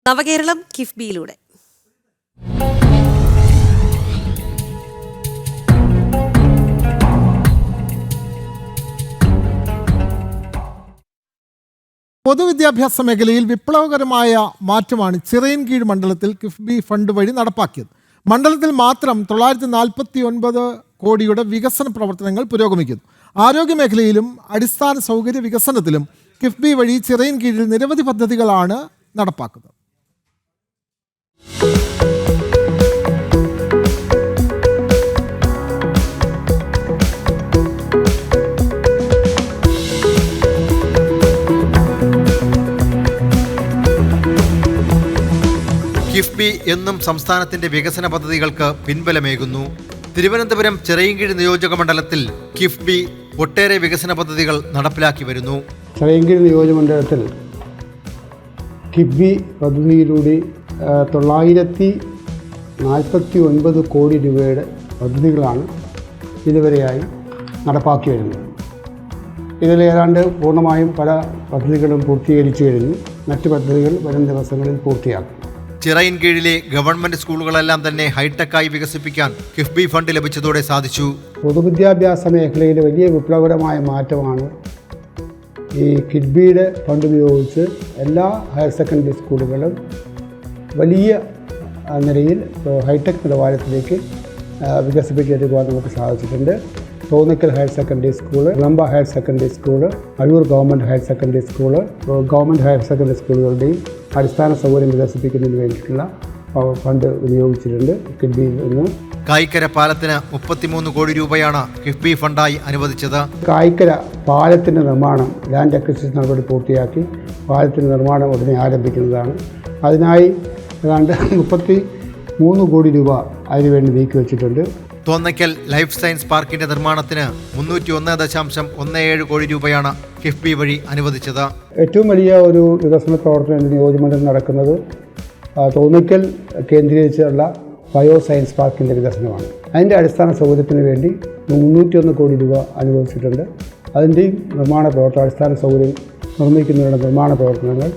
നവകേരളം കിഫ്ബിയിലൂടെ. പൊതുവിദ്യാഭ്യാസ മേഖലയിൽ വിപ്ലവകരമായ മാറ്റമാണ് ചിറയൻകീഴ് മണ്ഡലത്തിൽ കിഫ്ബി ഫണ്ട് വഴി നടപ്പാക്കിയത്. മണ്ഡലത്തിൽ മാത്രം 949 കോടിയുടെ വികസന പ്രവർത്തനങ്ങൾ പുരോഗമിക്കുന്നു. ആരോഗ്യമേഖലയിലും അടിസ്ഥാന സൗകര്യ വികസനത്തിലും കിഫ്ബി വഴി ചിറയൻകീഴിൽ നിരവധി പദ്ധതികളാണ് നടപ്പാക്കുന്നത്. കിഫ്ബി എന്നും സംസ്ഥാനത്തിന്റെ വികസന പദ്ധതികൾക്ക് പിൻബലമേകുന്നു. തിരുവനന്തപുരം ചിറയൻകീഴ് നിയോജക മണ്ഡലത്തിൽ കിഫ്ബി ഒട്ടേറെ വികസന പദ്ധതികൾ നടപ്പിലാക്കി വരുന്നു. ചിറയൻകീഴ് നിയോജകമണ്ഡലത്തിൽ കിഫ്ബി പദ്ധതിയിലൂടെ 949 കോടി രൂപയുടെ പദ്ധതികളാണ് ഇതുവരെയായി നടപ്പാക്കി വരുന്നത്. ഇതിൽ ഏതാണ്ട് പൂർണ്ണമായും പല പദ്ധതികളും പൂർത്തീകരിച്ചു കഴിഞ്ഞു. മറ്റ് പദ്ധതികൾ വരും ദിവസങ്ങളിൽ പൂർത്തിയാക്കും. ചിറയൻകീഴിലെ ഗവൺമെന്റ് സ്കൂളുകളെല്ലാം തന്നെ ഹൈടെക്കായി വികസിപ്പിക്കാൻ കിഫ്ബി ഫണ്ട് ലഭിച്ചതോടെ സാധിച്ചു. പൊതുവിദ്യാഭ്യാസ മേഖലയിൽ വലിയ വിപ്ലവകരമായ മാറ്റമാണ് ഈ കിഫ്ബിയുടെ ഫണ്ട് ഉപയോഗിച്ച് എല്ലാ ഹയർ സെക്കൻഡറി സ്കൂളുകളും വലിയ നിലയിൽ ഹൈടെക് നിലവാരത്തിലേക്ക് വികസിപ്പിച്ചെടുക്കുവാൻ നമുക്ക് സാധിച്ചിട്ടുണ്ട്. Thonnakkal higher secondary school, Velamba higher secondary school, Azhoor government higher secondary school, government higher secondary സ്കൂളുകളുടെയും അടിസ്ഥാന സൗകര്യം വികസിപ്പിക്കുന്നതിന് വേണ്ടിയിട്ടുള്ള ഫണ്ട് വിനിയോഗിച്ചിട്ടുണ്ട് കിഫ്ബിയിൽ നിന്ന്. കായിക്കര പാലത്തിന് 33 കോടി രൂപയാണ് കിഫ്ബി ഫണ്ടായി അനുവദിച്ചത്. കായിക്കര പാലത്തിൻ്റെ നിർമ്മാണം ലാൻഡ് അക്വിസിഷൻ നടപടി പൂർത്തിയാക്കി പാലത്തിൻ്റെ നിർമ്മാണം ഉടനെ ആരംഭിക്കുന്നതാണ്. അതിനായി ഏതാണ്ട് 33 കോടി രൂപ അതിനുവേണ്ടി നീക്കിവെച്ചിട്ടുണ്ട്. തോന്നയ്ക്കൽ ലൈഫ് സയൻസ് പാർക്കിന്റെ നിർമ്മാണത്തിന് 301.17 കോടി രൂപയാണ് കിഫ്ബി വഴി അനുവദിച്ചത്. ഏറ്റവും വലിയ ഒരു വികസന പ്രവർത്തനം നിയോജകമണ്ഡലം നടക്കുന്നത് തോന്നയ്ക്കൽ കേന്ദ്രീകരിച്ചുള്ള ബയോ സയൻസ് പാർക്കിൻ്റെ വികസനമാണ്. അതിൻ്റെ അടിസ്ഥാന സൗകര്യത്തിന് വേണ്ടി 301 കോടി രൂപ അനുവദിച്ചിട്ടുണ്ട്. അതിൻ്റെയും നിർമ്മാണ പ്രവർത്തനം, അടിസ്ഥാന സൗകര്യം നിർമ്മിക്കുന്നതിനുള്ള നിർമ്മാണ പ്രവർത്തനങ്ങൾ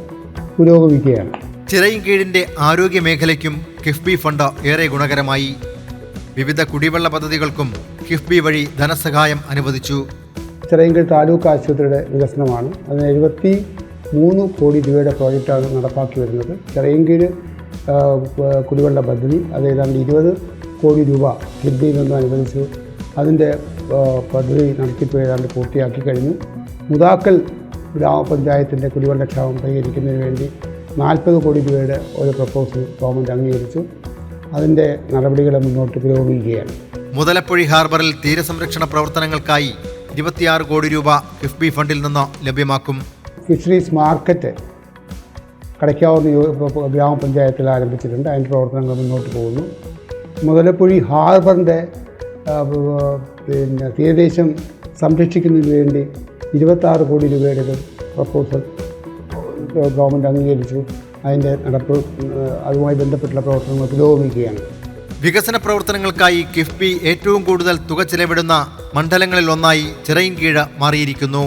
പുരോഗമിക്കുകയാണ്. ചിറയൻകീഴിന്റെ ആരോഗ്യ മേഖലയ്ക്കും കിഫ്ബി ഫണ്ട് ഏറെ ഗുണകരമായി. വിവിധ കുടിവെള്ള പദ്ധതികൾക്കും കിഫ്ബി വഴി ധനസഹായം അനുവദിച്ചു. ചിറയൻകീഴ് താലൂക്ക് ആശുപത്രിയുടെ വികസനമാണ്. അതിന് 73 കോടി രൂപയുടെ പ്രോജക്റ്റാണ് നടപ്പാക്കി വരുന്നത്. ചിറയൻകീഴ് കുടിവെള്ള പദ്ധതി അത് ഏതാണ്ട് 20 കോടി രൂപ കിഫ്ബിയിൽ നിന്ന് അനുവദിച്ചു. അതിൻ്റെ പദ്ധതി നടത്തിപ്പ് ഏതാണ്ട് പൂർത്തിയാക്കി കഴിഞ്ഞു. മുതാക്കൽ ഗ്രാമപഞ്ചായത്തിൻ്റെ കുടിവെള്ളക്ഷാമം പരിഹരിക്കുന്നതിന് വേണ്ടി 40 കോടി രൂപയുടെ ഒരു പ്രപ്പോസൽ ഗവൺമെൻറ് അംഗീകരിച്ചു. അതിൻ്റെ നടപടികൾ മുന്നോട്ട് പുരോഗമിക്കുകയാണ്. മുതലപ്പൊഴി ഹാർബറിൽ തീരസംരക്ഷണ പ്രവർത്തനങ്ങൾക്കായി 26 കോടി രൂപ കിഫ്ബി ഫണ്ടിൽ നിന്ന് ലഭ്യമാക്കും. ഫിഷറീസ് മാർക്കറ്റ് കടയ്ക്കാവൂർ ഗ്രാമപഞ്ചായത്തിൽ ആരംഭിച്ചിട്ടുണ്ട്. അതിൻ്റെ പ്രവർത്തനങ്ങൾ മുന്നോട്ട് പോകുന്നു. മുതലപ്പൊഴി ഹാർബറിൻ്റെ തീരദേശം സംരക്ഷിക്കുന്നതിന് വേണ്ടി 26 കോടി രൂപയുടെ പ്രപ്പോസൽ ഗവൺമെൻറ് അംഗീകരിച്ചു. അതിൻ്റെ നടപ്പ് അതുമായി ബന്ധപ്പെട്ടുള്ള പ്രവർത്തനങ്ങൾ പുരോഗമിക്കുകയാണ്. വികസന പ്രവർത്തനങ്ങൾക്കായി കിഫ്ബി ഏറ്റവും കൂടുതൽ തുക ചെലവിടുന്ന മണ്ഡലങ്ങളിൽ ഒന്നായി ചിറയൻകീഴ് മാറിയിരിക്കുന്നു.